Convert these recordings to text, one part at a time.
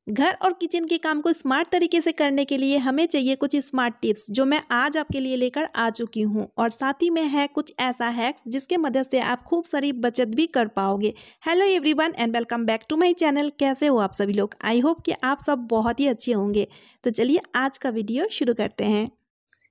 घर और किचन के काम को स्मार्ट तरीके से करने के लिए हमें चाहिए कुछ स्मार्ट टिप्स जो मैं आज आपके लिए लेकर आ चुकी हूँ और साथ ही में है कुछ ऐसा हैक्स जिसके मदद से आप खूब सारी बचत भी कर पाओगे। Hello everyone and welcome back to my channel. कैसे हो आप सभी लोग? आई होप कि आप सब बहुत ही अच्छे होंगे। तो चलिए आज का वीडियो शुरू करते हैं।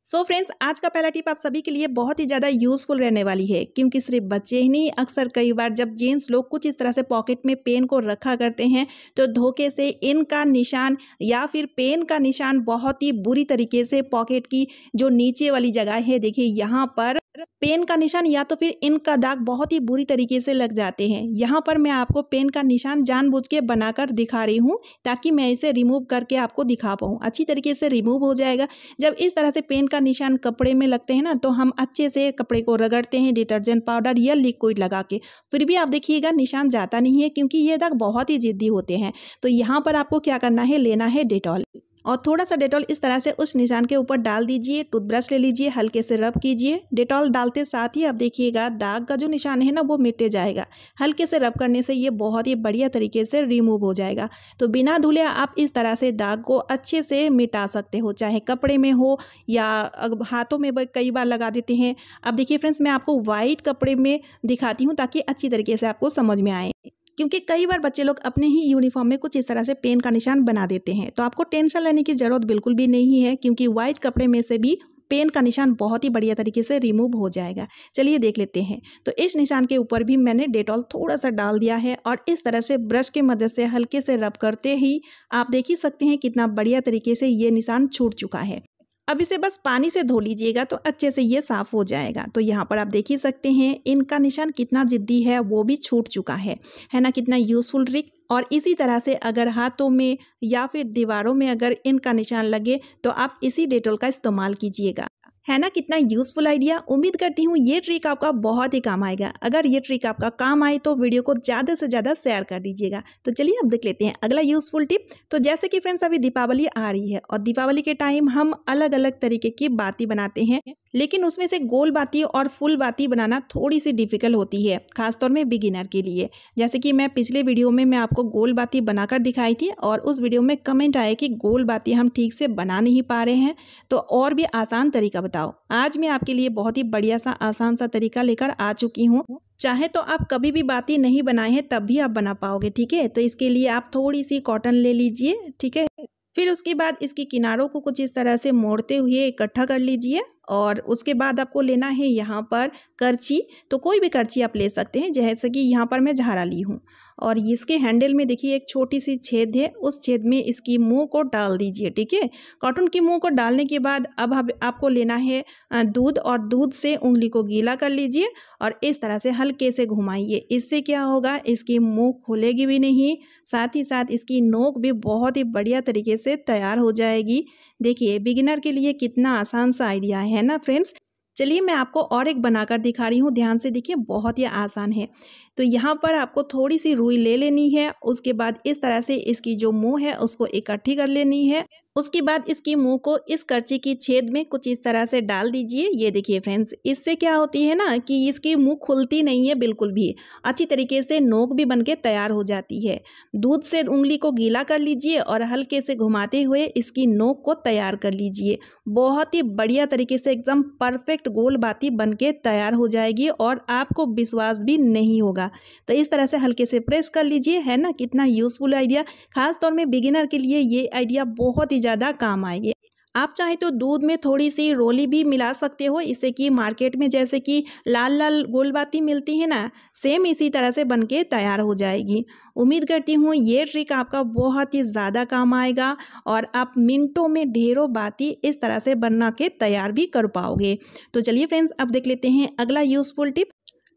फ्रेंड्स, आज का पहला टिप आप सभी के लिए बहुत ही ज़्यादा यूजफुल रहने वाली है, क्योंकि सिर्फ बच्चे ही नहीं, अक्सर कई बार जब जेंट्स लोग कुछ इस तरह से पॉकेट में पेन को रखा करते हैं तो धोखे से इनका निशान या फिर पेन का निशान बहुत ही बुरी तरीके से पॉकेट की जो नीचे वाली जगह है, देखिए यहाँ पर पेन का निशान या तो फिर इनका दाग बहुत ही बुरी तरीके से लग जाते हैं। यहाँ पर मैं आपको पेन का निशान जानबूझ के बनाकर दिखा रही हूँ ताकि मैं इसे रिमूव करके आपको दिखा पाऊँ। अच्छी तरीके से रिमूव हो जाएगा। जब इस तरह से पेन का निशान कपड़े में लगते हैं ना, तो हम अच्छे से कपड़े को रगड़ते हैं डिटर्जेंट पाउडर या लिक्विड लगा के, फिर भी आप देखिएगा निशान जाता नहीं है, क्योंकि ये दाग बहुत ही जिद्दी होते हैं। तो यहाँ पर आपको क्या करना है, लेना है डेटॉल और थोड़ा सा डेटॉल इस तरह से उस निशान के ऊपर डाल दीजिए। टूथब्रश ले लीजिए, हल्के से रब कीजिए। डेटॉल डालते साथ ही आप देखिएगा दाग का जो निशान है ना वो मिटते जाएगा। हल्के से रब करने से ये बहुत ही बढ़िया तरीके से रिमूव हो जाएगा। तो बिना धुले आप इस तरह से दाग को अच्छे से मिटा सकते हो, चाहे कपड़े में हो या हाथों में कई बार लगा देते हैं। अब देखिए फ्रेंड्स, मैं आपको वाइट कपड़े में दिखाती हूँ ताकि अच्छी तरीके से आपको समझ में आए, क्योंकि कई बार बच्चे लोग अपने ही यूनिफॉर्म में कुछ इस तरह से पेन का निशान बना देते हैं। तो आपको टेंशन लेने की ज़रूरत बिल्कुल भी नहीं है, क्योंकि वाइट कपड़े में से भी पेन का निशान बहुत ही बढ़िया तरीके से रिमूव हो जाएगा। चलिए देख लेते हैं। तो इस निशान के ऊपर भी मैंने डेटॉल थोड़ा सा डाल दिया है और इस तरह से ब्रश की मदद से हल्के से रब करते ही आप देख ही सकते हैं कितना बढ़िया तरीके से ये निशान छूट चुका है। अब इसे बस पानी से धो लीजिएगा तो अच्छे से ये साफ़ हो जाएगा। तो यहाँ पर आप देख ही सकते हैं इनका निशान कितना जिद्दी है, वो भी छूट चुका है ना? कितना यूज़फुल ट्रिक। और इसी तरह से अगर हाथों में या फिर दीवारों में अगर इनका निशान लगे तो आप इसी डेटॉल का इस्तेमाल कीजिएगा, है ना? कितना यूज़फुल आइडिया। उम्मीद करती हूँ ये ट्रिक आपका बहुत ही काम आएगा। अगर ये ट्रिक आपका काम आए तो वीडियो को ज़्यादा से ज़्यादा शेयर कर दीजिएगा। तो चलिए अब देख लेते हैं अगला यूज़फुल टिप। तो जैसे कि फ्रेंड्स अभी दीपावली आ रही है और दीपावली के टाइम हम अलग अलग तरीके की बाती बनाते हैं, लेकिन उसमें से गोल बाती और फुल बाती बनाना थोड़ी सी डिफ़िकल्ट होती है, खासतौर में बिगिनर के लिए। जैसे कि मैं पिछले वीडियो में मैं आपको गोल बाती बनाकर दिखाई थी और उस वीडियो में कमेंट आया कि गोल बाती हम ठीक से बना नहीं पा रहे हैं, तो और भी आसान तरीका बताओ। आज मैं आपके लिए बहुत ही बढ़िया सा आसान सा तरीका लेकर आ चुकी हूँ। चाहे तो आप कभी भी बाती नहीं बनाए हैं तब भी आप बना पाओगे, ठीक है? तो इसके लिए आप थोड़ी सी कॉटन ले लीजिए, ठीक है? फिर उसके बाद इसकी किनारों को कुछ इस तरह से मोड़ते हुए इकट्ठा कर लीजिए और उसके बाद आपको लेना है यहाँ पर करची। तो कोई भी करची आप ले सकते हैं, जैसे कि यहाँ पर मैं झारा ली हूँ और इसके हैंडल में देखिए एक छोटी सी छेद है, उस छेद में इसकी मुंह को डाल दीजिए, ठीक है? कॉटन की मुंह को डालने के बाद अब आपको लेना है दूध और दूध से उंगली को गीला कर लीजिए और इस तरह से हल्के से घुमाइए। इससे क्या होगा, इसकी मुंह खुलेगी भी नहीं, साथ ही साथ इसकी नोक भी बहुत ही बढ़िया तरीके से तैयार हो जाएगी। देखिए बिगिनर के लिए कितना आसान सा आइडिया है ना फ्रेंड्स। चलिए मैं आपको और एक बनाकर दिखा रही हूँ, ध्यान से देखिए, बहुत ही आसान है। तो यहाँ पर आपको थोड़ी सी रुई ले लेनी है, उसके बाद इस तरह से इसकी जो मुंह है उसको इकट्ठी कर लेनी है। उसके बाद इसकी मुंह को इस करची की छेद में कुछ इस तरह से डाल दीजिए। ये देखिए फ्रेंड्स, इससे क्या होती है ना कि इसकी मुंह खुलती नहीं है बिल्कुल भी, अच्छी तरीके से नोक भी बनके तैयार हो जाती है। दूध से उंगली को गीला कर लीजिए और हल्के से घुमाते हुए इसकी नोक को तैयार कर लीजिए। बहुत ही बढ़िया तरीके से एकदम परफेक्ट गोल बाती बनके तैयार हो जाएगी और आपको विश्वास भी नहीं होगा। तो इस तरह से हल्के से प्रेस कर लीजिए, है ना? कितना यूजफुल आइडिया। खास तौर में बिगिनर के लिए ये आइडिया बहुत ही ज़्यादा काम आएगी। आप चाहे तो दूध में थोड़ी सी रोली भी मिला सकते हो, इससे कि मार्केट में जैसे कि लाल लाल गोल बाती मिलती है ना, सेम इसी तरह से बनके तैयार हो जाएगी। उम्मीद करती हूँ ये ट्रिक आपका बहुत ही ज़्यादा काम आएगा और आप मिनटों में ढेरों बाती इस तरह से बना के तैयार भी कर पाओगे। तो चलिए फ्रेंड्स अब देख लेते हैं अगला यूज़फुल टिप।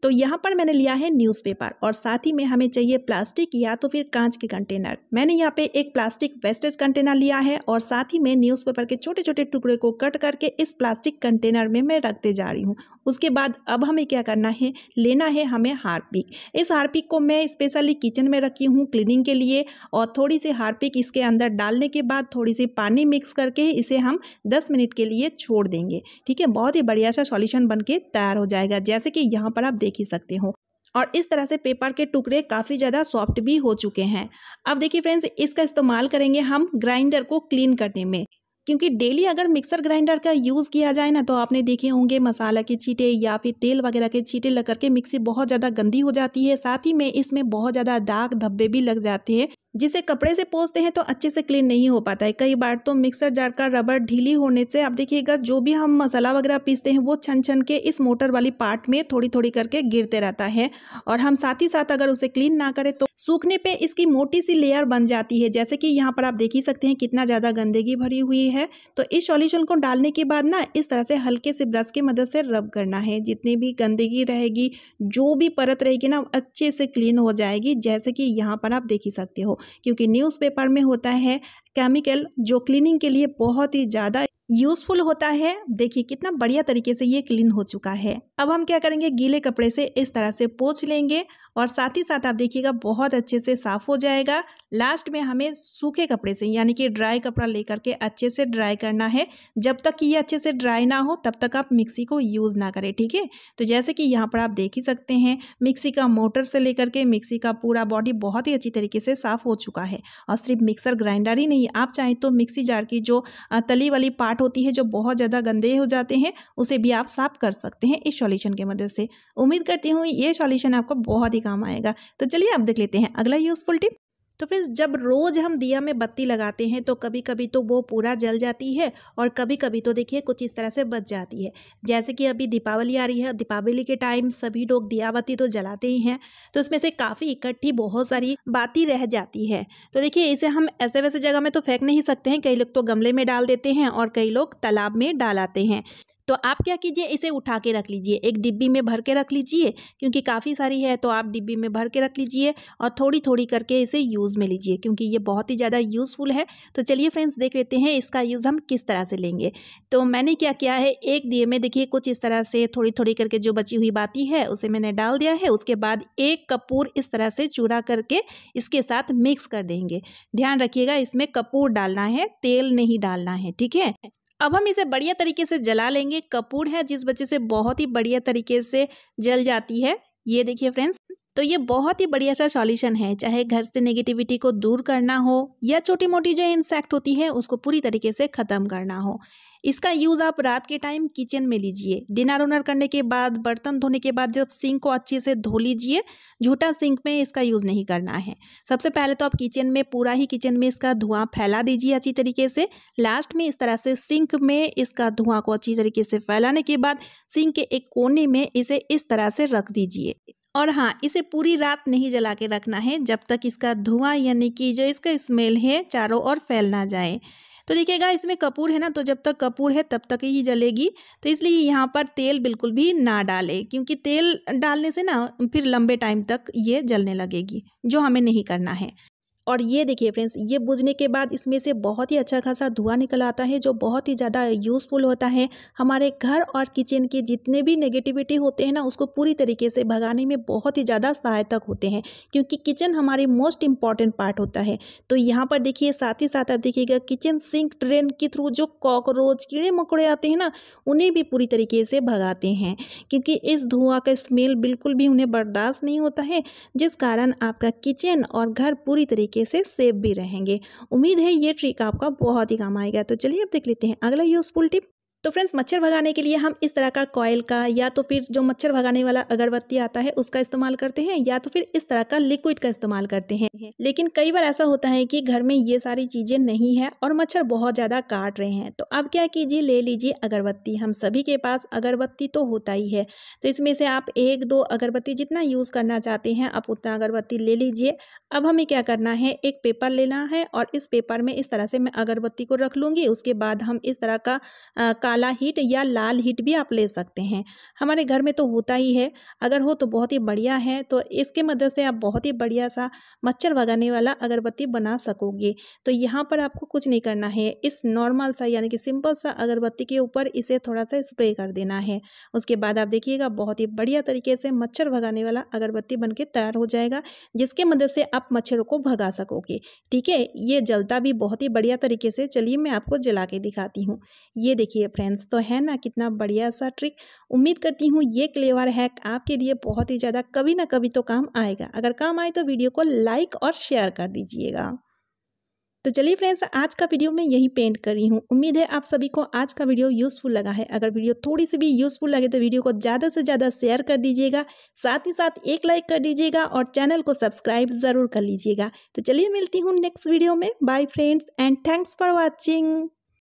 तो यहाँ पर मैंने लिया है न्यूज़पेपर और साथ ही में हमें चाहिए प्लास्टिक या तो फिर कांच के कंटेनर। मैंने यहाँ पे एक प्लास्टिक वेस्टेज कंटेनर लिया है और साथ ही में न्यूज़पेपर के छोटे छोटे टुकड़े को कट करके इस प्लास्टिक कंटेनर में मैं रखते जा रही हूँ। उसके बाद अब हमें क्या करना है, लेना है हमें हार्पिक। इस हार्पिक को मैं स्पेशली किचन में रखी हूँ क्लीनिंग के लिए और थोड़ी सी हार्पिक इसके अंदर डालने के बाद थोड़ी सी पानी मिक्स करके इसे हम 10 मिनट के लिए छोड़ देंगे, ठीक है? बहुत ही बढ़िया सा सॉल्यूशन बन के तैयार हो जाएगा, जैसे कि यहाँ पर आप देख ही सकते हो। और इस तरह से पेपर के टुकड़े काफ़ी ज़्यादा सॉफ्ट भी हो चुके हैं। अब देखिए फ्रेंड्स, इसका इस्तेमाल करेंगे हम ग्राइंडर को क्लीन करने में, क्योंकि डेली अगर मिक्सर ग्राइंडर का यूज़ किया जाए ना, तो आपने देखे होंगे मसाला के छींटे या फिर तेल वगैरह के छींटे लग करके मिक्सी बहुत ज़्यादा गंदी हो जाती है। साथ ही में इसमें बहुत ज़्यादा दाग धब्बे भी लग जाते हैं, जिसे कपड़े से पोंछते हैं तो अच्छे से क्लीन नहीं हो पाता है। कई बार तो मिक्सर जार का रबर ढीली होने से आप देखिएगा जो भी हम मसाला वगैरह पीसते हैं वो छन छन के इस मोटर वाली पार्ट में थोड़ी थोड़ी करके गिरते रहता है, और हम साथ ही साथ अगर उसे क्लीन ना करें तो सूखने पे इसकी मोटी सी लेयर बन जाती है। जैसे कि यहाँ पर आप देख ही सकते हैं कितना ज़्यादा गंदगी भरी हुई है। तो इस सॉल्यूशन को डालने के बाद ना इस तरह से हल्के से ब्रश की मदद से रब करना है। जितनी भी गंदगी रहेगी, जो भी परत रहेगी ना, अच्छे से क्लीन हो जाएगी, जैसे कि यहाँ पर आप देख ही सकते हो। क्योंकि न्यूज़पेपर में होता है केमिकल जो क्लीनिंग के लिए बहुत ही ज़्यादा यूज़फुल होता है। देखिए कितना बढ़िया तरीके से ये क्लीन हो चुका है। अब हम क्या करेंगे, गीले कपड़े से इस तरह से पोंछ लेंगे और साथ ही साथ आप देखिएगा बहुत अच्छे से साफ़ हो जाएगा। लास्ट में हमें सूखे कपड़े से यानी कि ड्राई कपड़ा लेकर के अच्छे से ड्राई करना है। जब तक कि ये अच्छे से ड्राई ना हो तब तक आप मिक्सी को यूज़ ना करें, ठीक है। तो जैसे कि यहाँ पर आप देख ही सकते हैं मिक्सी का मोटर से लेकर के मिक्सी का पूरा बॉडी बहुत ही अच्छी तरीके से साफ़ हो चुका है। और सिर्फ मिक्सर ग्राइंडर ही नहीं, आप चाहें तो मिक्सी जार की जो तली वाली पार्ट होती है जो बहुत ज़्यादा गंदे हो जाते हैं, उसे भी आप साफ़ कर सकते हैं इस सॉल्यूशन की मदद से। उम्मीद करती हूँ ये सॉल्यूशन आपको बहुत ही काम आएगा। तो चलिए अब देख लेते हैं अगला यूज़फुल टिप। तो फ्रेंड्स, जब रोज़ हम दिया में बत्ती लगाते हैं तो कभी कभी तो वो पूरा जल जाती है और कभी कभी तो देखिए कुछ इस तरह से बच जाती है। जैसे कि अभी दीपावली आ रही है, दीपावली के टाइम सभी लोग दिया बत्ती तो जलाते ही हैं, तो उसमें से काफ़ी इकट्ठी बहुत सारी बाती रह जाती है। तो देखिए इसे हम ऐसे वैसे जगह में तो फेंक नहीं सकते हैं, कई लोग तो गमले में डाल देते हैं और कई लोग तालाब में डाल आते हैं। तो आप क्या कीजिए, इसे उठा के रख लीजिए, एक डिब्बी में भर के रख लीजिए, क्योंकि काफ़ी सारी है तो आप डिब्बी में भर के रख लीजिए और थोड़ी थोड़ी करके इसे यूज़ में लीजिए, क्योंकि ये बहुत ही ज़्यादा यूज़फुल है। तो चलिए फ्रेंड्स देख लेते हैं इसका यूज़ हम किस तरह से लेंगे। तो मैंने क्या किया है, एक दिए में देखिए कुछ इस तरह से थोड़ी थोड़ी करके जो बची हुई बाती है उसे मैंने डाल दिया है। उसके बाद एक कपूर इस तरह से चूरा करके इसके साथ मिक्स कर देंगे। ध्यान रखिएगा इसमें कपूर डालना है, तेल नहीं डालना है, ठीक है। अब हम इसे बढ़िया तरीके से जला लेंगे। कपूर है जिस वजह से बहुत ही बढ़िया तरीके से जल जाती है। ये देखिए फ्रेंड्स, तो ये बहुत ही बढ़िया सा सॉल्यूशन है, चाहे घर से नेगेटिविटी को दूर करना हो या छोटी मोटी जो इंसेक्ट होती है उसको पूरी तरीके से ख़त्म करना हो। इसका यूज़ आप रात के टाइम किचन में लीजिए। डिनर उनर करने के बाद, बर्तन धोने के बाद जब सिंक को अच्छे से धो लीजिए। झूठा सिंक में इसका यूज़ नहीं करना है। सबसे पहले तो आप किचन में पूरा ही किचन में इसका धुआं फैला दीजिए अच्छी तरीके से। लास्ट में इस तरह से सिंक में इसका धुआं को अच्छी तरीके से फैलाने के बाद सिंक के एक कोने में इसे इस तरह से रख दीजिए। और हाँ, इसे पूरी रात नहीं जला के रखना है जब तक इसका धुआं यानी कि जो इसका स्मेल है चारों ओर फैल ना जाए। तो देखिएगा इसमें कपूर है ना, तो जब तक कपूर है तब तक ही जलेगी। तो इसलिए यहाँ पर तेल बिल्कुल भी ना डालें, क्योंकि तेल डालने से ना फिर लंबे टाइम तक ये जलने लगेगी, जो हमें नहीं करना है। और ये देखिए फ्रेंड्स, ये बुझने के बाद इसमें से बहुत ही अच्छा खासा धुआं निकल आता है, जो बहुत ही ज़्यादा यूज़फुल होता है। हमारे घर और किचन के जितने भी नेगेटिविटी होते हैं ना, उसको पूरी तरीके से भगाने में बहुत ही ज़्यादा सहायक होते हैं, क्योंकि किचन हमारी मोस्ट इम्पॉर्टेंट पार्ट होता है। तो यहाँ पर देखिए साथ ही साथ आप देखिएगा किचन सिंक ड्रेन के थ्रू जो कॉकरोच कीड़े मकोड़े आते हैं ना, उन्हें भी पूरी तरीके से भगाते हैं, क्योंकि इस धुआं का स्मेल बिल्कुल भी उन्हें बर्दाश्त नहीं होता है, जिस कारण आपका किचन और घर पूरी तरीके से सेफ भी रहेंगे। उम्मीद है ये ट्रिक आपका बहुत ही काम आएगा। तो चलिए अब देख लेते हैं अगला यूजफुल टिप। तो फ्रेंड्स, मच्छर भगाने के लिए हम इस तरह का कॉयल का या तो फिर जो मच्छर भगाने वाला अगरबत्ती आता है उसका इस्तेमाल करते हैं, या तो फिर इस तरह का लिक्विड का इस्तेमाल करते हैं। लेकिन कई बार ऐसा होता है कि घर में ये सारी चीज़ें नहीं है और मच्छर बहुत ज़्यादा काट रहे हैं। तो अब क्या कीजिए, ले लीजिए अगरबत्ती। हम सभी के पास अगरबत्ती तो होता ही है, तो इसमें से आप एक दो अगरबत्ती जितना यूज़ करना चाहते हैं आप उतना अगरबत्ती ले लीजिए। अब हमें क्या करना है, एक पेपर लेना है और इस पेपर में इस तरह से मैं अगरबत्ती को रख लूँगी। उसके बाद हम इस तरह का काला हीट या लाल हीट भी आप ले सकते हैं, हमारे घर में तो होता ही है। अगर हो तो बहुत ही बढ़िया है। तो इसके मदद से आप बहुत ही बढ़िया सा मच्छर भगाने वाला अगरबत्ती बना सकोगे। तो यहाँ पर आपको कुछ नहीं करना है, इस नॉर्मल सा यानी कि सिंपल सा अगरबत्ती के ऊपर इसे थोड़ा सा स्प्रे कर देना है। उसके बाद आप देखिएगा बहुत ही बढ़िया तरीके से मच्छर भगाने वाला अगरबत्ती बनके तैयार हो जाएगा, जिसके मदद से आप मच्छरों को भगा सकोगे। ठीक है, ये जलता भी बहुत ही बढ़िया तरीके से। चलिए मैं आपको जला के दिखाती हूँ। ये देखिए, फ्रेंड्स, तो है ना कितना बढ़िया सा ट्रिक। उम्मीद करती हूँ ये क्लेवर हैक आपके लिए बहुत ही ज़्यादा कभी ना कभी तो काम आएगा। अगर काम आए तो वीडियो को लाइक और शेयर कर दीजिएगा। तो चलिए फ्रेंड्स, आज का वीडियो मैं यही पेंट कर रही हूँ। उम्मीद है आप सभी को आज का वीडियो यूज़फुल लगा है। अगर वीडियो थोड़ी सी भी यूज़फुल लगे तो वीडियो को ज़्यादा से ज़्यादा शेयर कर दीजिएगा, साथ ही साथ एक लाइक कर दीजिएगा और चैनल को सब्सक्राइब ज़रूर कर लीजिएगा। तो चलिए मिलती हूँ नेक्स्ट वीडियो में। Bye friends and thanks for watching.